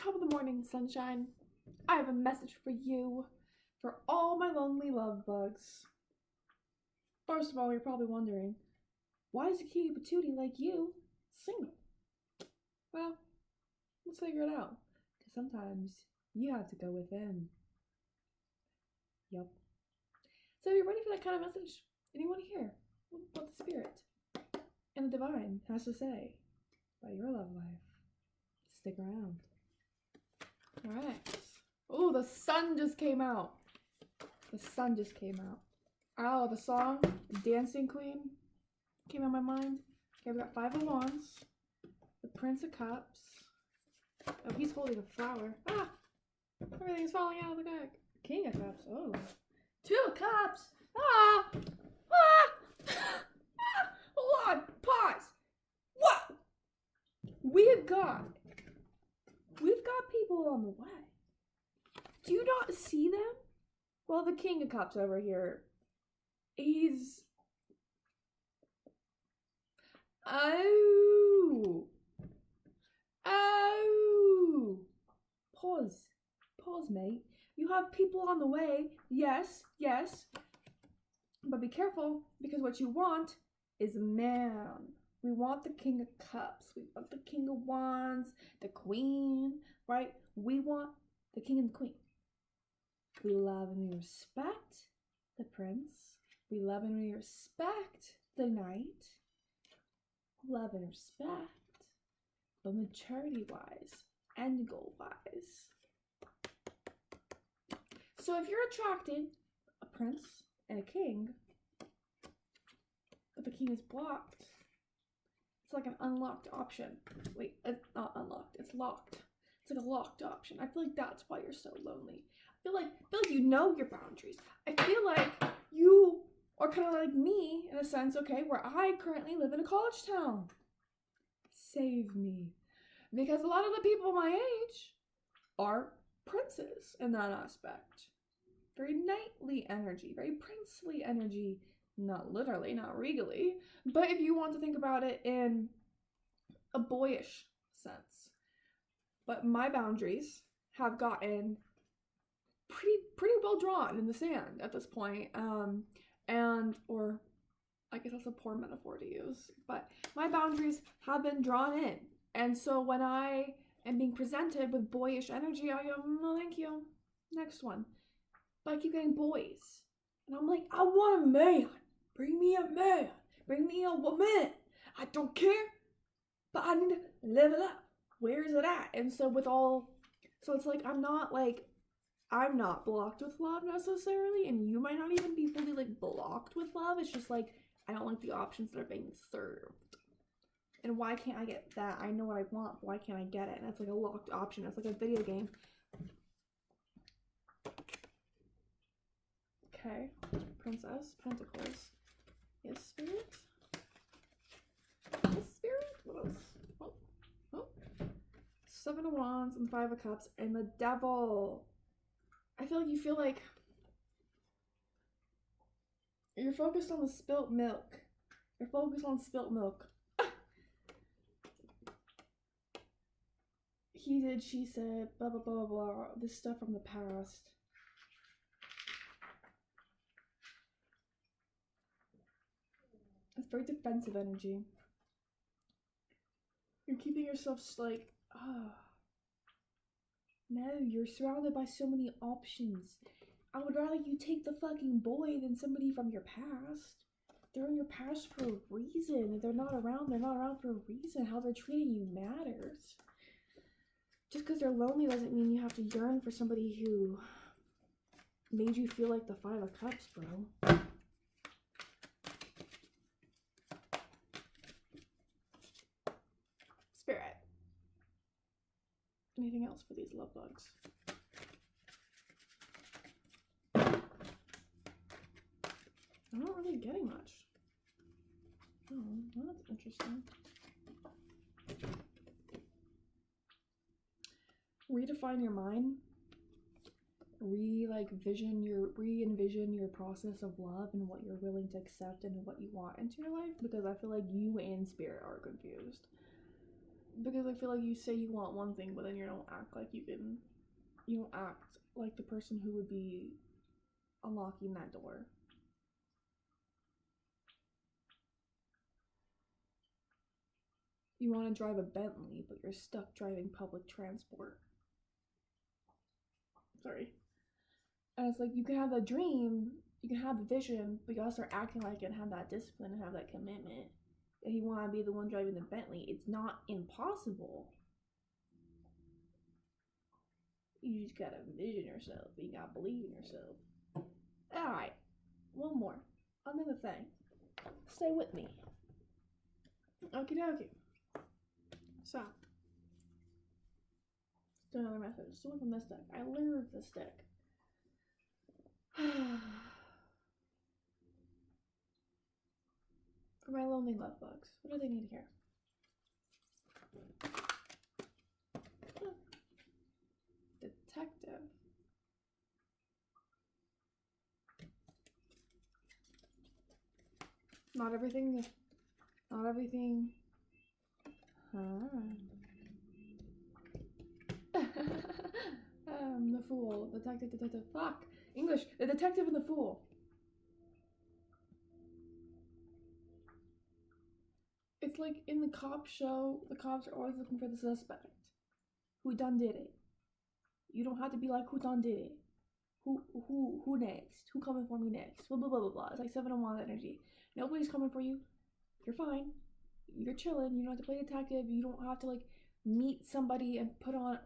Top of the morning, sunshine. I have a message for you, for all my lonely love bugs. First of all, you're probably wondering, why is a cutie patootie like you single? Well, let's figure it out. Because sometimes you have to go within. Yup. So if you're ready for that kind of message, and you want to hear what the spirit and the divine has to say about your love life, stick around. Alright. Oh, the sun just came out. The sun just came out. Oh, the song, Dancing Queen, came in my mind. Okay, we got 5 of Wands, the Prince of Cups. Oh, he's holding a flower. Ah! Everything's falling out of the deck. King of Cups. Oh. 2 of Cups. Ah! Ah! Ah! Hold on. Pause. What? We've got people on the way. Do you not see them? Well, the King of Cups over here, he's... Oh! Oh! Pause. Pause, mate. You have people on the way. Yes, yes. But be careful, because what you want is a man. We want the King of Cups. We want the King of Wands, the Queen, right? We want the King and the Queen. We love and we respect the Prince. We love and we respect the Knight. Love and respect. But maturity-wise and goal-wise. So if you're attracted a Prince and a King, but the King is blocked, it's like an unlocked option. Wait, it's not unlocked, it's locked. It's like a locked option. I feel like that's why you're so lonely. I feel like you know your boundaries. I feel like you are kind of like me in a sense, okay, where I currently live in a college town. Save me. Because a lot of the people my age are princes in that aspect. Very knightly energy, very princely energy. Not literally, not regally, but if you want to think about it in a boyish sense. But my boundaries have gotten pretty well drawn in the sand at this point. Or I guess that's a poor metaphor to use, but my boundaries have been drawn in. And so when I am being presented with boyish energy, I go, no, thank you. Next one. But I keep getting boys. And I'm like, I want a man. Bring me a man. Bring me a woman. I don't care. But I need to level up. Where is it at? And so so it's like, I'm not blocked with love necessarily. And you might not even be fully like blocked with love. It's just like, I don't like the options that are being served. And why can't I get that? I know what I want. Why can't I get it? And it's like a locked option. It's like a video game. Okay. Princess Pentacles. Yes, Spirit? Yes, Spirit? What else? Oh. 7 of Wands and 5 of Cups and the Devil. I feel like you're focused on the spilt milk. You're focused on spilt milk. He did, she said, blah, blah, blah, blah, this stuff from the past. It's very defensive energy. You're keeping yourself like, no, you're surrounded by so many options. I would rather you take the fucking boy than somebody from your past. They're in your past for a reason. If they're not around for a reason. How they're treating you matters. Just because they're lonely doesn't mean you have to yearn for somebody who made you feel like the 5 of Cups, bro. Spirit. Anything else for these love bugs? I'm not really getting much. Oh, well, that's interesting. Redefine your mind. Re-envision your process of love and what you're willing to accept and what you want into your life, because I feel like you and Spirit are confused. Because I feel like you say you want one thing, but then you don't act like you don't act like the person who would be unlocking that door. You want to drive a Bentley, but you're stuck driving public transport. Sorry. And it's like, you can have a dream, you can have a vision, but you gotta start acting like it and have that discipline and have that commitment. If you want to be the one driving the Bentley, it's not impossible. You just gotta envision yourself. You gotta believe in yourself. Alright, one more. Another thing. Stay with me. Okie dokie. So, let's do another message. Let's do one from this deck. I learned this deck. For my lonely love bugs. What do they need here? Detective. Not everything. The fool. Detective. Fuck. English. The detective and the fool. It's like in the cop show, the cops are always looking for the suspect. Who done did it? You don't have to be like, who done did it? Who next? Who coming for me next? Blah, blah, blah, blah, blah. It's like 701 energy. Nobody's coming for you. You're fine. You're chilling. You don't have to play detective. You don't have to, like, meet somebody and put on,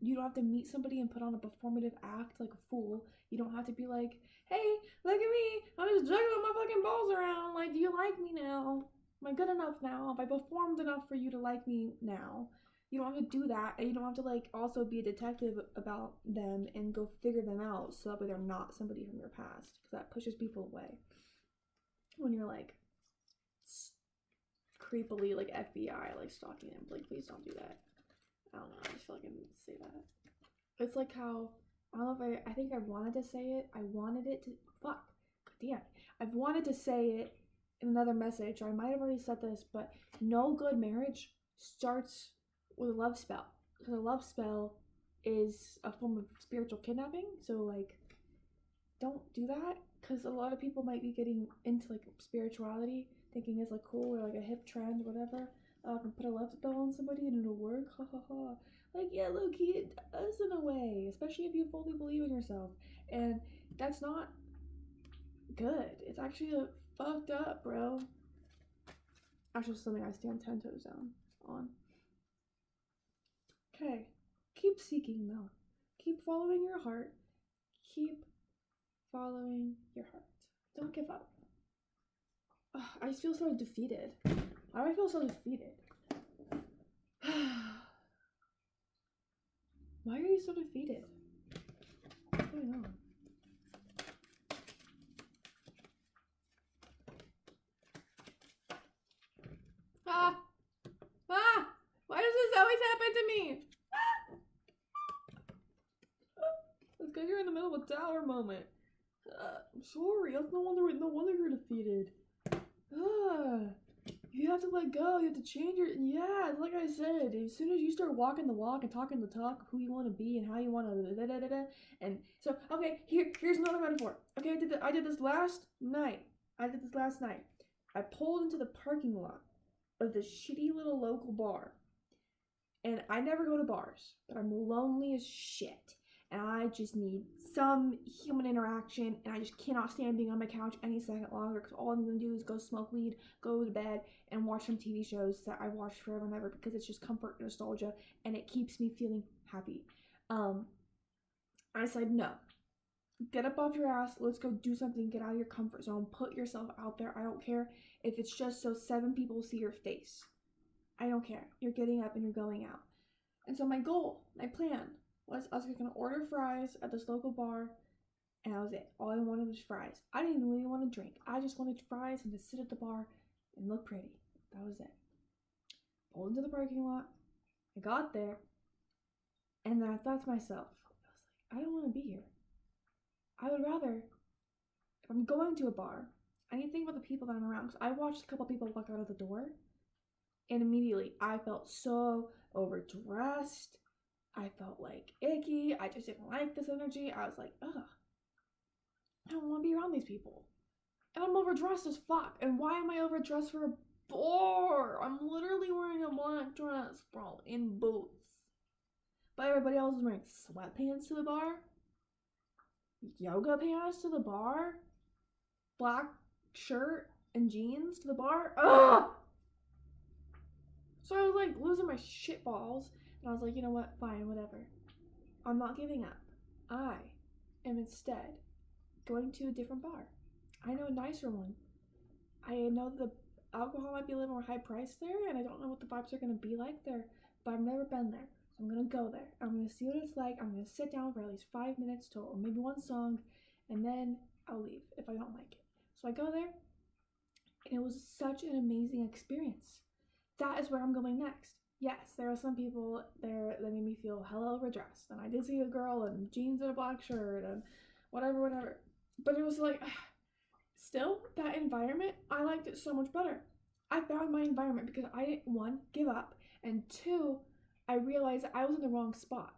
you don't have to meet somebody and put on a performative act like a fool. You don't have to be like, hey, look at me. I'm just juggling my fucking balls around. Like, do you like me now? Am I good enough now? Have I performed enough for you to like me now? You don't have to do that, and you don't have to, like, also be a detective about them and go figure them out so that way they're not somebody from your past, because that pushes people away. When you're, like, creepily, like, FBI, like, stalking them. Like, please don't do that. I don't know, I just feel like I need to say that. It's like how, I don't know if I think I wanted to say it. I wanted it to, fuck, damn. I've wanted to say it in another message, or I might have already said this, but no good marriage starts with a love spell. Because a love spell is a form of spiritual kidnapping. So, like, don't do that. Because a lot of people might be getting into, like, spirituality, thinking it's, like, cool or, like, a hip trend or whatever. I can put a love spell on somebody and it'll work. Ha ha ha. Like, yeah, low-key, it does in a way. Especially if you fully believe in yourself. And that's not good. It's actually fucked up, bro. Actually, something I stand 10 toes down on. Okay, keep seeking though. Keep following your heart. Keep following your heart. Don't give up. Ugh, I just feel so defeated. Why do I feel so defeated? Why are you so defeated? What's going on? Why does this always happen to me? It's because you're in the middle of a tower moment. I'm sorry. That's no wonder you're defeated. You have to let go. You have to change your. Yeah, like I said, as soon as you start walking the walk and talking the talk, who you want to be and how you want to. And so, okay, here's another metaphor. Okay, I did this last night. I pulled into the parking lot of this shitty little local bar. And I never go to bars, but I'm lonely as shit. And I just need some human interaction, and I just cannot stand being on my couch any second longer, because all I'm going to do is go smoke weed, go to bed, and watch some TV shows that I watched forever and ever, because it's just comfort and nostalgia, and it keeps me feeling happy. I decided, no. Get up off your ass, let's go do something, get out of your comfort zone, put yourself out there. I don't care if it's just so 7 people see your face. I don't care. You're getting up and you're going out. And so my goal, my plan, was I was going to order fries at this local bar, and that was it. All I wanted was fries. I didn't really want to drink. I just wanted fries and to sit at the bar and look pretty. That was it. Pulled into the parking lot. I got there, and then I thought to myself, I was like, I don't want to be here. I would rather, if I'm going to a bar, I need to think about the people that I'm around. Because I watched a couple people walk out of the door, And immediately I felt so overdressed. I felt like icky. I just didn't like this energy. I was like, ugh, I don't want to be around these people. And I'm overdressed as fuck. And why am I overdressed for a bar? I'm literally wearing a black dress, bro, in boots. But everybody else is wearing sweatpants to the bar, yoga pants to the bar, black shirt and jeans to the bar. Ugh! So I was like losing my shit balls. And I was like, you know what? Fine, whatever. I'm not giving up. I am instead going to a different bar. I know a nicer one. I know the alcohol might be a little more high priced there, and I don't know what the vibes are going to be like there, but I've never been there. So I'm going to go there. I'm going to see what it's like. I'm going to sit down for at least 5 minutes total, maybe one song, and then I'll leave if I don't like it. So I go there, and it was such an amazing experience. That is where I'm going next. Yes, there are some people there that made me feel hella overdressed, and I did see a girl in jeans and a black shirt and whatever. But it was like, still, that environment, I liked it so much better. I found my environment because I didn't, one, give up, and two, I realized I was in the wrong spot.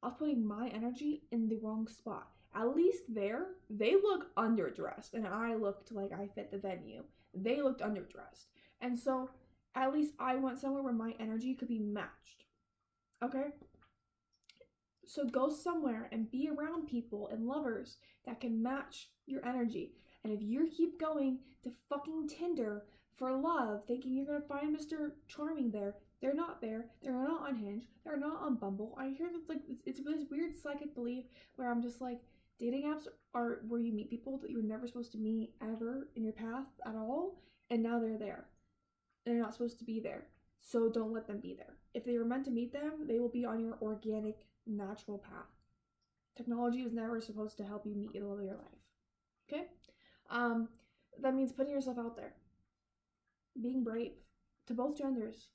I was putting my energy in the wrong spot. At least there, they look underdressed, and I looked like I fit the venue. They looked underdressed. And so, at least I went somewhere where my energy could be matched. Okay? So go somewhere and be around people and lovers that can match your energy. And if you keep going to fucking Tinder for love, thinking you're going to find Mr. Charming there, they're not there. They're not on Hinge. They're not on Bumble. I hear that it's this weird psychic belief where I'm just like, dating apps are where you meet people that you were never supposed to meet ever in your path at all, and now they're there. They're not supposed to be there. So don't let them be there. If they were meant to meet them, they will be on your organic, natural path. Technology was never supposed to help you meet the love of your life. Okay? That means putting yourself out there. Being brave. To both genders.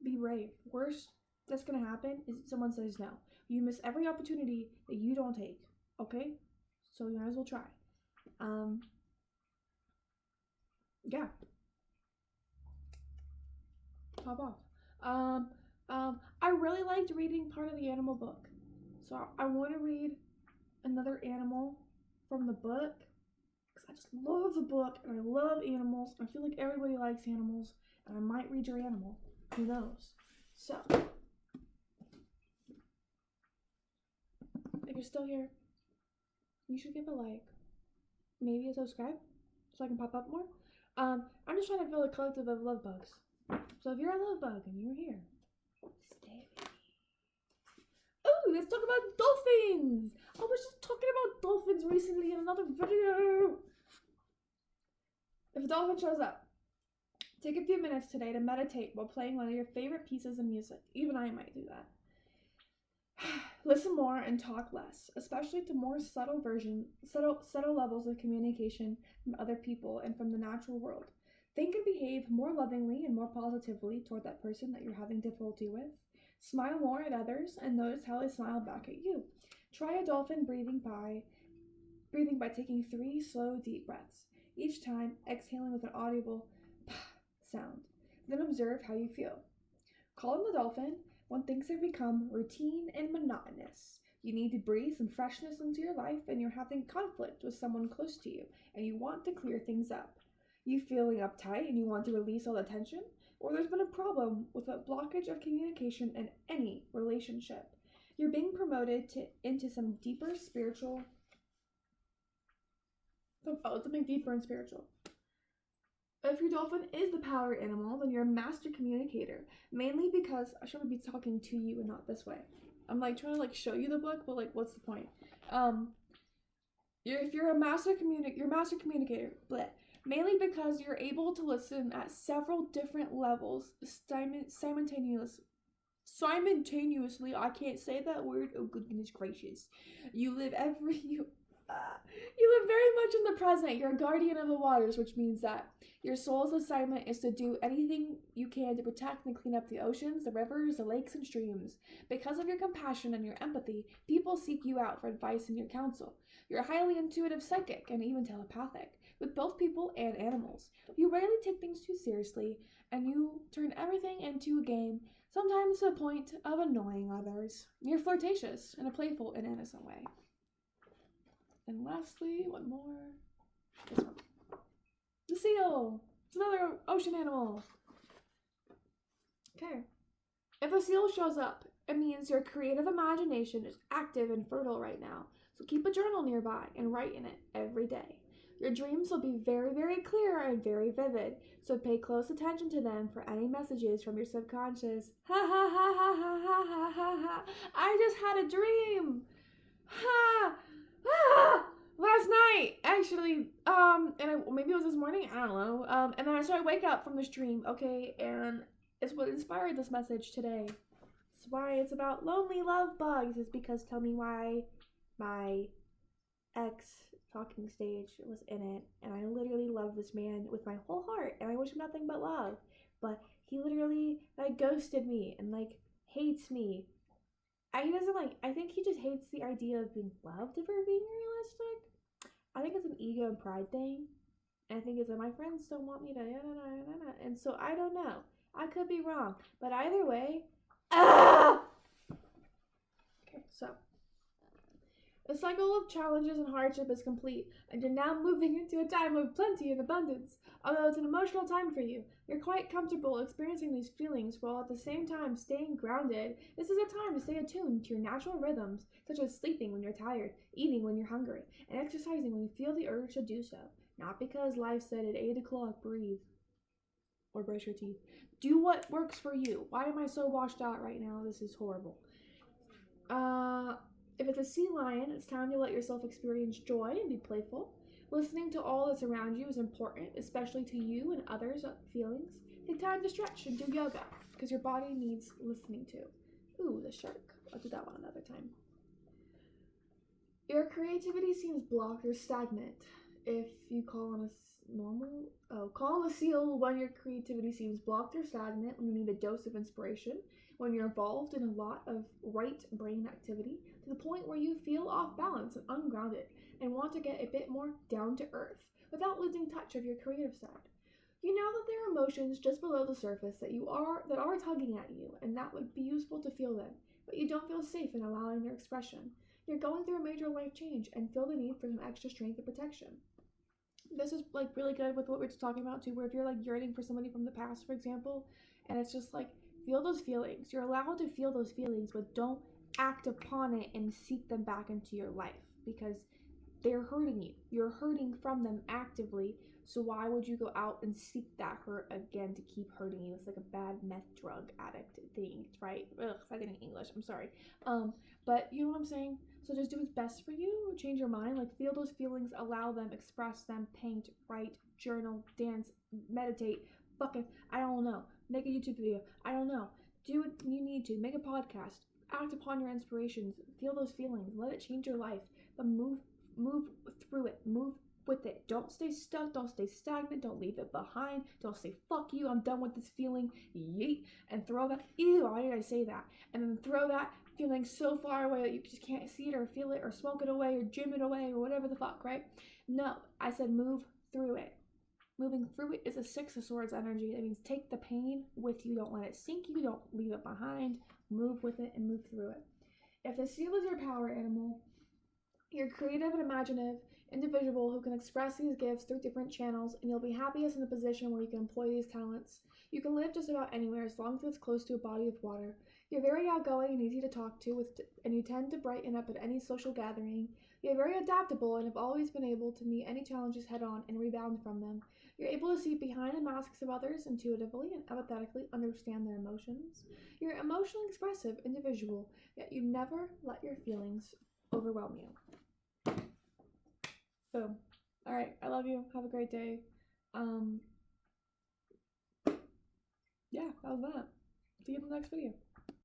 Be brave. Worst that's going to happen is someone says no. You miss every opportunity that you don't take. Okay? So you might as well try. Yeah. Pop off. I really liked reading part of the animal book. So I want to read another animal from the book. Because I just love the book and I love animals. I feel like everybody likes animals. And I might read your animal. Who knows? So, if you're still here, you should give a like. Maybe a subscribe. So I can pop up more. I'm just trying to build a collective of love bugs. So if you're a love bug and you're here, stay with me. Oh, let's talk about dolphins! I was just talking about dolphins recently in another video. If a dolphin shows up, take a few minutes today to meditate while playing one of your favorite pieces of music. Even I might do that. Listen more and talk less, especially to more subtle levels of communication from other people and from the natural world. Think and behave more lovingly and more positively toward that person that you're having difficulty with. Smile more at others and notice how they smile back at you. Try a dolphin breathing by taking 3 slow, deep breaths, each time exhaling with an audible sound. Then observe how you feel. Calling the dolphin when things have become routine and monotonous. You need to breathe some freshness into your life and you're having conflict with someone close to you and you want to clear things up. You feeling uptight and you want to release all the tension? Or there's been a problem with a blockage of communication in any relationship. You're being promoted into something deeper and spiritual. If your dolphin is the power animal, then you're a master communicator. Mainly because I should be talking to you and not this way. I'm like trying to like show you the book, but like what's the point? If you're a master communicator, bleh. Mainly because you're able to listen at several different levels simultaneously. I can't say that word. Oh goodness gracious! You live very much in the present. You're a guardian of the waters, which means that your soul's assignment is to do anything you can to protect and clean up the oceans, the rivers, the lakes, and streams. Because of your compassion and your empathy, people seek you out for advice and your counsel. You're a highly intuitive psychic and even telepathic, with both people and animals. You rarely take things too seriously, and you turn everything into a game, sometimes to the point of annoying others. You're flirtatious in a playful and innocent way. And lastly, one more. This one. The seal. It's another ocean animal. Okay. If a seal shows up, it means your creative imagination is active and fertile right now. So keep a journal nearby and write in it every day. Your dreams will be very, very clear and very vivid, so pay close attention to them for any messages from your subconscious. Ha ha ha ha ha ha ha ha ha. I just had a dream. Ha! Ah! Last night, actually, maybe it was this morning, I don't know, and then I wake up from this dream, okay, and it's what inspired this message today. It's why it's about lonely love bugs, is because tell me why my ex talking stage was in it, and I literally love this man with my whole heart, and I wish him nothing but love, but he literally, ghosted me, and, hates me. I think he just hates the idea of being loved if we're being realistic. I think it's an ego and pride thing. And I think it's that my friends don't want me to, and so I don't know. I could be wrong. But either way, Okay, so the cycle of challenges and hardship is complete, and you're now moving into a time of plenty and abundance. Although it's an emotional time for you, you're quite comfortable experiencing these feelings while at the same time staying grounded. This is a time to stay attuned to your natural rhythms, such as sleeping when you're tired, eating when you're hungry, and exercising when you feel the urge to do so. Not because life said at 8 o'clock, breathe. Or brush your teeth. Do what works for you. Why am I so washed out right now? This is horrible. If it's a sea lion, it's time to let yourself experience joy and be playful. Listening to all that's around you is important, especially to you and others' feelings. Take time to stretch and do yoga, because your body needs listening to. Ooh, the shark. I'll do that one another time. Your creativity seems blocked or stagnant. If you call on a seal when your creativity seems blocked or stagnant, when you need a dose of inspiration, when you're involved in a lot of right brain activity, to the point where you feel off balance and ungrounded, and want to get a bit more down to earth, without losing touch of your creative side. You know that there are emotions just below the surface that are tugging at you, and that would be useful to feel them, but you don't feel safe in allowing their expression. You're going through a major life change and feel the need for some extra strength and protection. This is really good with what we're just talking about too, where if you're yearning for somebody from the past, for example, and it's just feel those feelings. You're allowed to feel those feelings, but don't act upon it and seek them back into your life, because they're hurting you. You're hurting from them actively, so why would you go out and seek that hurt again to keep hurting you? It's like a bad meth drug addict thing, right? Ugh, if I get in English, I'm sorry. But you know what I'm saying? So just do what's best for you, change your mind, feel those feelings, allow them, express them, paint, write, journal, dance, meditate, I don't know, make a YouTube video, I don't know, do what you need to, make a podcast, act upon your inspirations, feel those feelings, let it change your life, but move through it, move with it. Don't stay stuck, don't stay stagnant, don't leave it behind, don't say fuck you, I'm done with this feeling, yeet, and throw that, ew, why did I say that, and then throw that feeling so far away that you just can't see it or feel it or smoke it away or gym it away or whatever the fuck, right? No, I said move through it. Moving through it is a Six of Swords energy. That means take the pain with you, don't let it sink you, don't leave it behind, move with it and move through it. If the seal is your power animal, you're creative and imaginative individual who can express these gifts through different channels, and you'll be happiest in the position where you can employ these talents. You can live just about anywhere as long as it's close to a body of water. You're very outgoing and easy to talk to, and you tend to brighten up at any social gathering. You're very adaptable and have always been able to meet any challenges head-on and rebound from them. You're able to see behind the masks of others intuitively and empathetically understand their emotions. You're an emotionally expressive individual, yet you never let your feelings overwhelm you. Boom. All right, I love you. Have a great day. Yeah, that was that. See you in the next video.